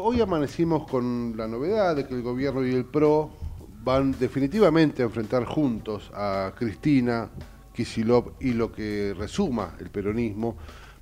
Hoy amanecimos con la novedad de que el gobierno y el PRO van definitivamente a enfrentar juntos a Cristina, Kicillof y lo que resuma el peronismo.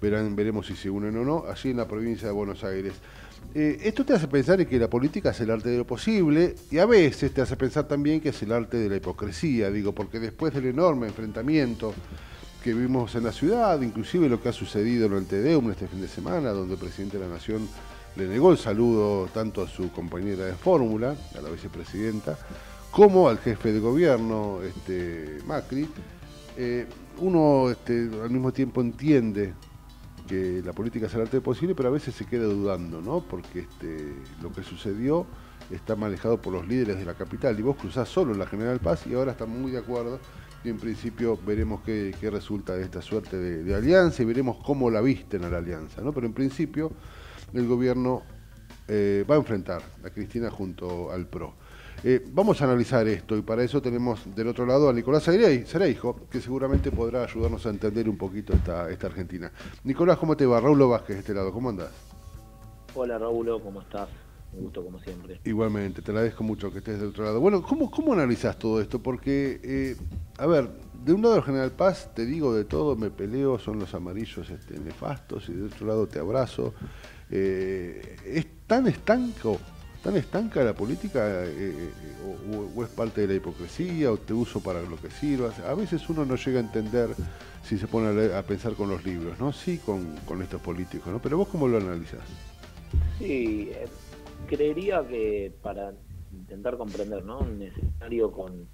Veremos si se unen o no, allí en la provincia de Buenos Aires. Esto te hace pensar en que la política es el arte de lo posible y a veces te hace pensar también que es el arte de la hipocresía, digo, porque después del enorme enfrentamiento que vimos en la ciudad, inclusive lo que ha sucedido en el TEDEUM este fin de semana, donde el presidente de la Nación le negó el saludo tanto a su compañera de fórmula, a la vicepresidenta, como al jefe de gobierno, Macri. Uno al mismo tiempo entiende que la política es el arte posible, pero a veces se queda dudando, ¿no? Porque lo que sucedió está manejado por los líderes de la capital y vos cruzás solo en la General Paz y ahora están muy de acuerdo y en principio veremos qué resulta de esta suerte de alianza y veremos cómo la visten a la alianza, ¿no? Pero en principio el gobierno va a enfrentar a Cristina junto al PRO. Vamos a analizar esto y para eso tenemos del otro lado a Nicolás Cereijo, que seguramente podrá ayudarnos a entender un poquito esta Argentina. Nicolás, ¿cómo te va? Raúl Vázquez de este lado, ¿cómo andás? Hola Raúl, ¿cómo estás? Un gusto como siempre. Igualmente, te agradezco mucho que estés del otro lado. Bueno, ¿cómo analizás todo esto? Porque, a ver, de un lado el General Paz, te digo de todo, me peleo, son los amarillos nefastos, y de otro lado te abrazo. ¿Es tan estanca la política, o es parte de la hipocresía, o te uso para lo que sirvas? A veces uno no llega a entender si se pone a pensar con los libros, ¿no? Sí, con estos políticos, ¿no? Pero vos, ¿cómo lo analizás? Sí, creería que para intentar comprender, ¿no?, un escenario con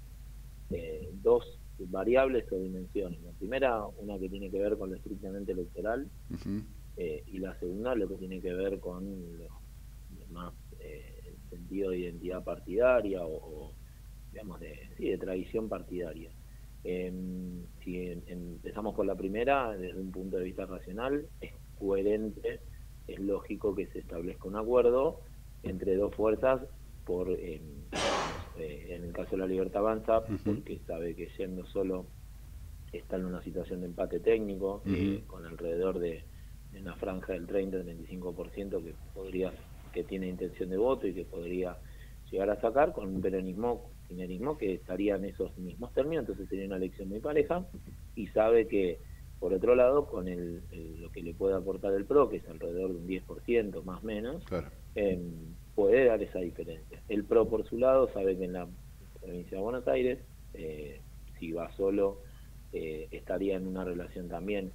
dos variables o dimensiones. La primera, una que tiene que ver con lo estrictamente electoral, Ujú. y la segunda, lo que tiene que ver con más el sentido de identidad partidaria o digamos, sí, de tradición partidaria. Si empezamos por la primera, desde un punto de vista racional, es coherente, es lógico que se establezca un acuerdo entre dos fuerzas por, en el caso de la Libertad Avanza, Ujú. porque sabe que yendo solo está en una situación de empate técnico, Ujú. con alrededor de una franja del 30-35% que tiene intención de voto y que podría llegar a sacar, con un kirchnerismo que estaría en esos mismos términos. Entonces sería una elección muy pareja, y sabe que por otro lado, con lo que le puede aportar el PRO, que es alrededor de un 10% más o menos, Claro. eh, puede dar esa diferencia. El PRO por su lado sabe que en la provincia de Buenos Aires, si va solo, estaría en una relación también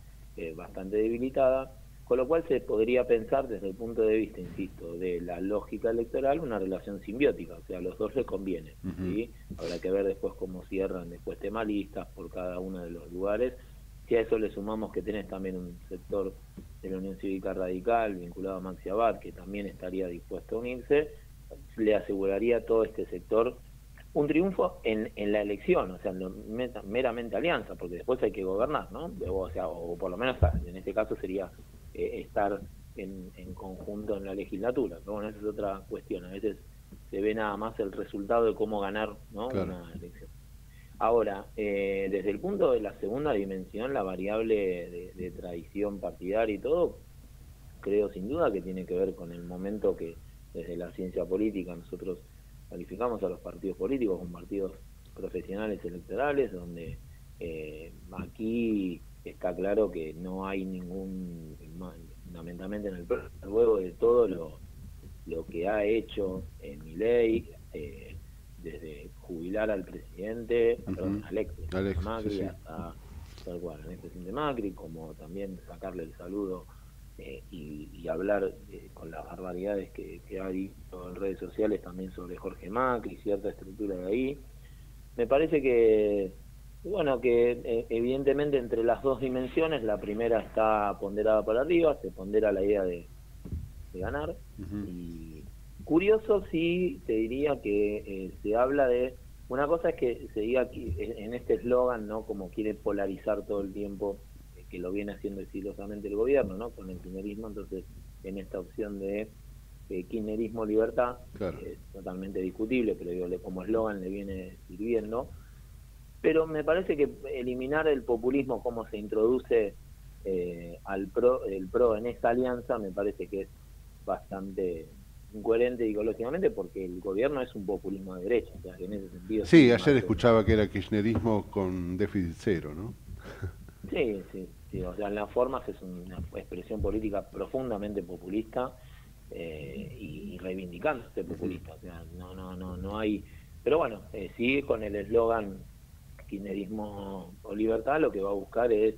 bastante debilitada, con lo cual se podría pensar desde el punto de vista, insisto, de la lógica electoral, una relación simbiótica, o sea, a los dos les conviene, Ujú. ¿sí? Habrá que ver después cómo cierran después temas listas por cada uno de los lugares. Si a eso le sumamos que tenés también un sector de la Unión Cívica Radical vinculado a Maxi Abad, que también estaría dispuesto a unirse, le aseguraría a todo este sector un triunfo en la elección, o sea, no, meramente alianza, porque después hay que gobernar, ¿no? O sea, o por lo menos en este caso sería estar en conjunto en la legislatura. Pero bueno, esa es otra cuestión. A veces se ve nada más el resultado de cómo ganar, ¿no?, Claro. una elección. Ahora, desde el punto de la segunda dimensión, la variable de tradición partidaria y todo, creo sin duda que tiene que ver con el momento que desde la ciencia política nosotros calificamos a los partidos políticos como partidos profesionales electorales, donde aquí está claro que no hay ningún, fundamentalmente en el luego de todo lo que ha hecho Milei, desde jubilar al presidente, perdón, Ujú. al ex presidente Alex, sí, Macri, sí. hasta tal cual, al ex presidente Macri, como también sacarle el saludo, y hablar con las barbaridades que ha dicho en redes sociales también sobre Jorge Macri, cierta estructura de ahí. Me parece que, bueno, que evidentemente entre las dos dimensiones, la primera está ponderada para arriba, se pondera la idea de ganar. Ujú. Y curioso, sí, te diría que se habla de, una cosa es que se diga que en este eslogan, ¿no?, como quiere polarizar todo el tiempo, que lo viene haciendo exitosamente el gobierno, ¿no?, con el kirchnerismo. Entonces en esta opción de kirchnerismo libertad, Claro. es totalmente discutible, pero digo, como eslogan le viene sirviendo. Pero me parece que eliminar el populismo como se introduce el PRO en esta alianza, me parece que es bastante incoherente ideológicamente porque el gobierno es un populismo de derecha, o sea, que en ese sentido... Sí, ayer escuchaba que era kirchnerismo con déficit cero, ¿no? Sí, sí, sí, o sea, en las formas es una expresión política profundamente populista y reivindicante populista, o sea, no hay... Pero bueno, sigue con el eslogan kirchnerismo o libertad, lo que va a buscar es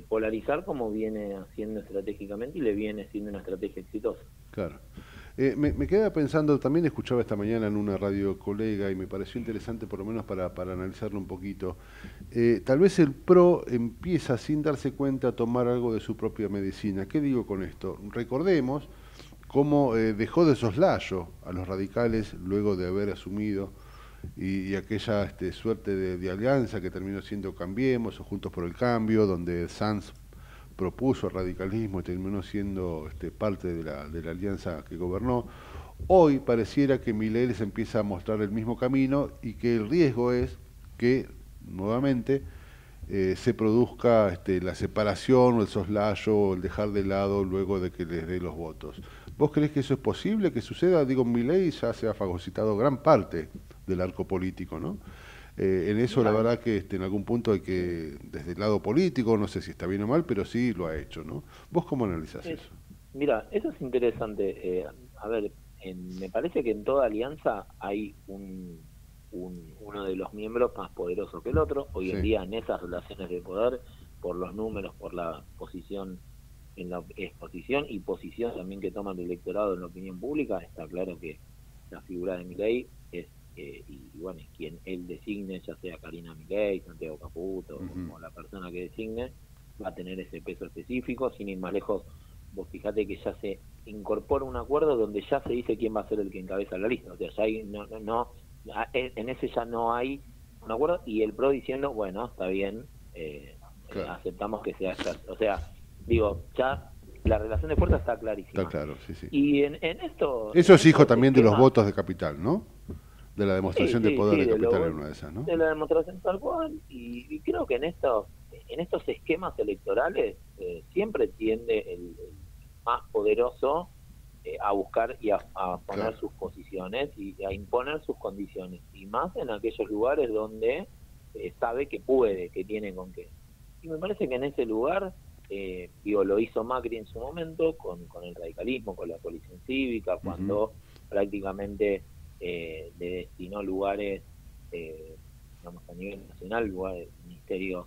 polarizar como viene haciendo estratégicamente y le viene siendo una estrategia exitosa. Claro. Me quedaba pensando, también escuchaba esta mañana en una radio colega y me pareció interesante por lo menos para analizarlo un poquito. Tal vez el PRO empieza sin darse cuenta a tomar algo de su propia medicina. ¿Qué digo con esto? Recordemos cómo dejó de soslayo a los radicales luego de haber asumido y aquella suerte de alianza que terminó siendo Cambiemos o Juntos por el Cambio, donde Sanz propuso el radicalismo y terminó siendo parte de la alianza que gobernó. Hoy pareciera que Milei se empieza a mostrar el mismo camino y que el riesgo es que nuevamente se produzca la separación o el soslayo o el dejar de lado luego de que les dé los votos. ¿Vos creés que eso es posible que suceda? Digo, Milei ya se ha fagocitado gran parte del arco político, ¿no? En eso la verdad que en algún punto hay que, desde el lado político, no sé si está bien o mal, pero sí lo ha hecho, ¿no? ¿Vos cómo analizás eso? Mira, eso es interesante. A ver, me parece que en toda alianza hay uno de los miembros más poderoso que el otro. Hoy en Sí. día en esas relaciones de poder, por los números, por la posición en la exposición y posición también que toma el electorado en la opinión pública, está claro que la figura de Milei es y bueno, quien él designe, ya sea Karina Milei, Santiago Caputo, o la persona que designe, va a tener ese peso específico. Sin ir más lejos, vos fijate que ya se incorpora un acuerdo donde ya se dice quién va a ser el que encabeza la lista, o sea, ya hay, en ese ya no hay un acuerdo, y el PRO diciendo, bueno, está bien, Claro. aceptamos que sea esta, o sea, digo, ya la relación de fuerza está clarísima. Está claro, sí, sí. Y en esto... Eso es hijo estos también de los esquemas, votos de capital, ¿no? De la demostración de poder de capital en una de esas, ¿no? de la demostración tal cual, y creo que en estos esquemas electorales siempre tiende el más poderoso a buscar y a poner Claro. sus posiciones y a imponer sus condiciones, y más en aquellos lugares donde sabe que puede, que tiene con qué. Y me parece que en ese lugar, lo hizo Macri en su momento con el radicalismo, con la coalición cívica, cuando prácticamente le destinó lugares, digamos, a nivel nacional, lugares, ministerios,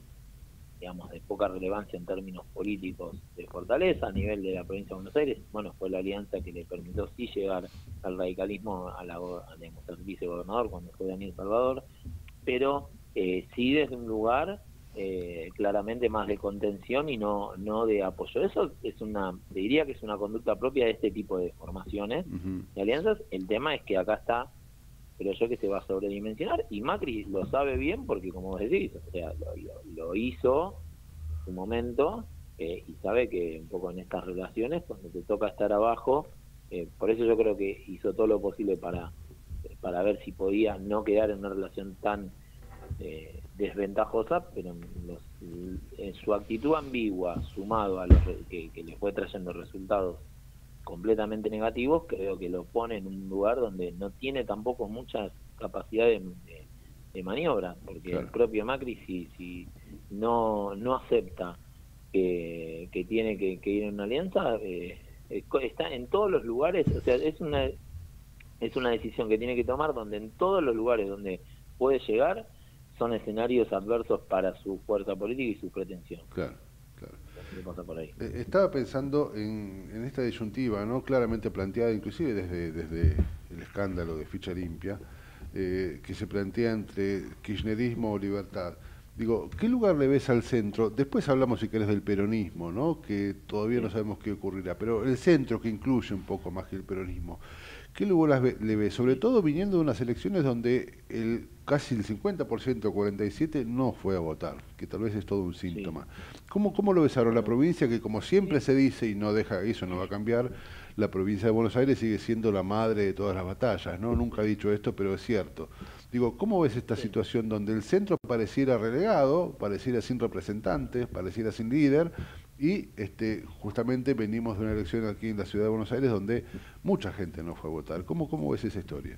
digamos, de poca relevancia en términos políticos de fortaleza. A nivel de la provincia de Buenos Aires, bueno, fue la alianza que le permitió sí llegar al radicalismo a ser vicegobernador cuando fue Daniel Salvador, pero sí desde un lugar claramente más de contención y no de apoyo. Eso es te diría que es una conducta propia de este tipo de formaciones y alianzas. El tema es que acá está, pero yo que se va a sobredimensionar, y Macri lo sabe bien porque, como vos decís, o sea, lo hizo en su momento, y sabe que un poco en estas relaciones, cuando te toca estar abajo, por eso yo creo que hizo todo lo posible para ver si podía no quedar en una relación tan desventajosa, pero en su actitud ambigua, sumado a los que le fue trayendo resultados completamente negativos, creo que lo pone en un lugar donde no tiene tampoco muchas capacidades de maniobra, porque claro, el propio Macri si no acepta que tiene que ir en una alianza, está en todos los lugares, o sea, es una decisión que tiene que tomar donde en todos los lugares donde puede llegar son escenarios adversos para su fuerza política y su pretensión. Claro, claro. ¿Qué pasa por ahí? Estaba pensando en esta disyuntiva, ¿no? Claramente planteada inclusive desde el escándalo de Ficha Limpia, que se plantea entre kirchnerismo o libertad. Digo, ¿qué lugar le ves al centro? Después hablamos, si querés, del peronismo, ¿no? Que todavía no sabemos qué ocurrirá, pero el centro, que incluye un poco más que el peronismo, ¿qué lugar le ves? Sobre todo viniendo de unas elecciones donde casi el 50%, 47%, no fue a votar, que tal vez es todo un síntoma. Sí. ¿Cómo lo ves ahora? La provincia, que como siempre se dice, y no deja, eso no va a cambiar, la provincia de Buenos Aires sigue siendo la madre de todas las batallas, ¿no? Nunca he dicho esto, pero es cierto. Digo, ¿cómo ves esta situación donde el centro pareciera relegado, pareciera sin representantes, pareciera sin líder, Y justamente venimos de una elección aquí en la ciudad de Buenos Aires donde mucha gente no fue a votar. ¿Cómo ves esa historia?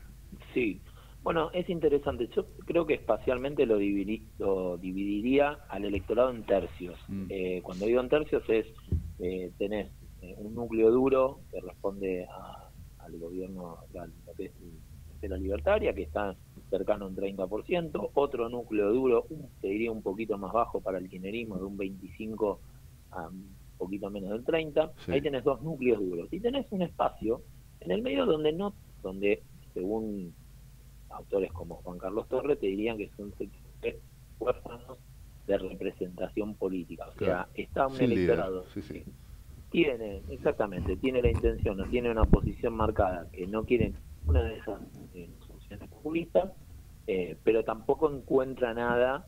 Sí, bueno, es interesante. Yo creo que espacialmente lo dividiría al electorado en tercios. Mm, Cuando digo en tercios es, tenés un núcleo duro que responde al gobierno, lo que es de la libertaria, que está cercano a un 30%, otro núcleo duro, te diría un poquito más bajo para el kirchnerismo, de un 25 a un poquito menos del 30. Ahí sí, tenés dos núcleos duros. Y tenés un espacio en el medio donde según autores como Juan Carlos Torres, te dirían que son sectores huérfanos de representación política. O claro. sea, está un Sin líder, electorado sí, sí. que tiene la intención o tiene una posición marcada que no quiere una de esas funciones populistas, pero tampoco encuentra nada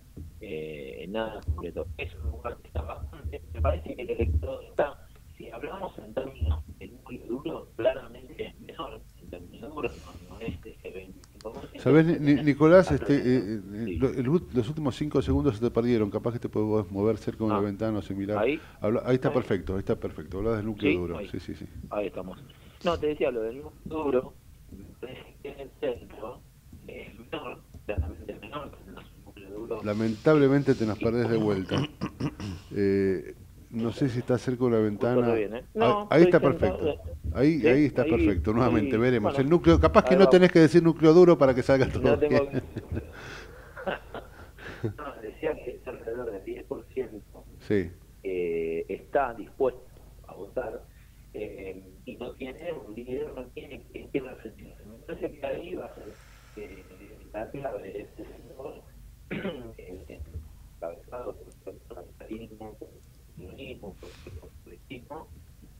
concreto. Es un lugar que está bastante, me parece que el electorado está, si hablamos en términos de núcleo duro, claramente es menor, en términos duros, no es ese 25%, ¿Sabés, porque tenés Nicolás? la presencia, sí. Los últimos 5 segundos se te perdieron. Capaz que te puedes mover cerca de una Ah, ventana o similar. ahí, Ahí está ahí, perfecto, ahí está perfecto. Hablas del núcleo sí, duro. ahí, Sí, sí, sí. ahí estamos. No, te decía lo del núcleo duro, me parece que en el centro es menor, claramente menor, que en el núcleo duro. Lamentablemente te nos perdés de vuelta. Eh, no sé si estás cerca de una Escucho re ventana. bien, ¿eh? Ahí, No, ahí estoy está sentado, perfecto. Ahí sí, está ahí perfecto. Nuevamente estoy, veremos. El bueno, núcleo, capaz que ahí no va, tenés que decir núcleo duro para que salga todo no bien. tengo que... No, decía que es alrededor del 10% Sí, está dispuesto a votar, y no tiene un líder, no tiene que representarse. Me parece que ahí va a ser la clave de este sector, encabezado por el capitalismo, por el comunismo, por el colectivismo,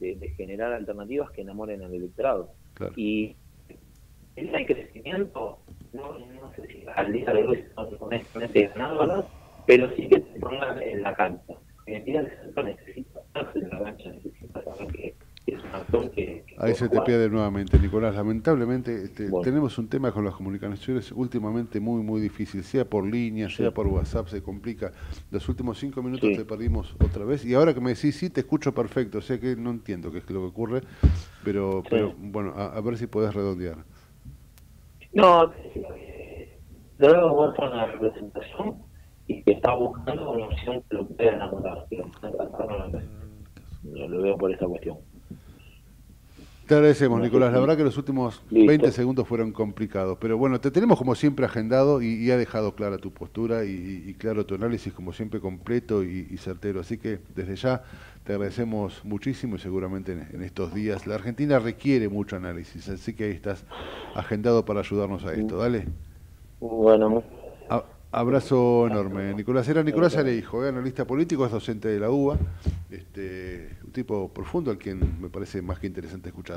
de generar alternativas que enamoren al electorado. claro. Y el crecimiento, no sé si al día de hoy son honestamente ganándolas, pero sí que se pongan en la cancha. El día del centro necesita estarse en la cancha, necesita saber que es un actor que Ahí puede se te jugar. pierde nuevamente, Nicolás. Lamentablemente Bueno, tenemos un tema con las comunicaciones últimamente muy, muy difícil, sea por línea, sea sí, por WhatsApp, se complica. Los últimos 5 minutos te sí, perdimos otra vez y ahora que me decís, sí, te escucho perfecto, o sea que no entiendo qué es lo que ocurre, pero sí. bueno, a ver si podés redondear. No, debe jugar con la representación y que está buscando una opción que lo pueda enamorar, que lo pueda encantar nuevamente. Yo lo veo por esa cuestión. Te agradecemos, No sé Nicolás. La si... verdad que los últimos 20 Listo. segundos fueron complicados, pero bueno, te tenemos como siempre agendado y ha dejado clara tu postura y claro tu análisis, como siempre completo y certero. Así que desde ya te agradecemos muchísimo y seguramente en estos días la Argentina requiere mucho análisis, así que ahí estás agendado para ayudarnos a esto. Dale. Bueno, muchas gracias. Abrazo enorme. Nicolás era Hasta Nicolás luego. Areijo, analista político, es docente de la UBA, un tipo profundo al quien me parece más que interesante escuchar.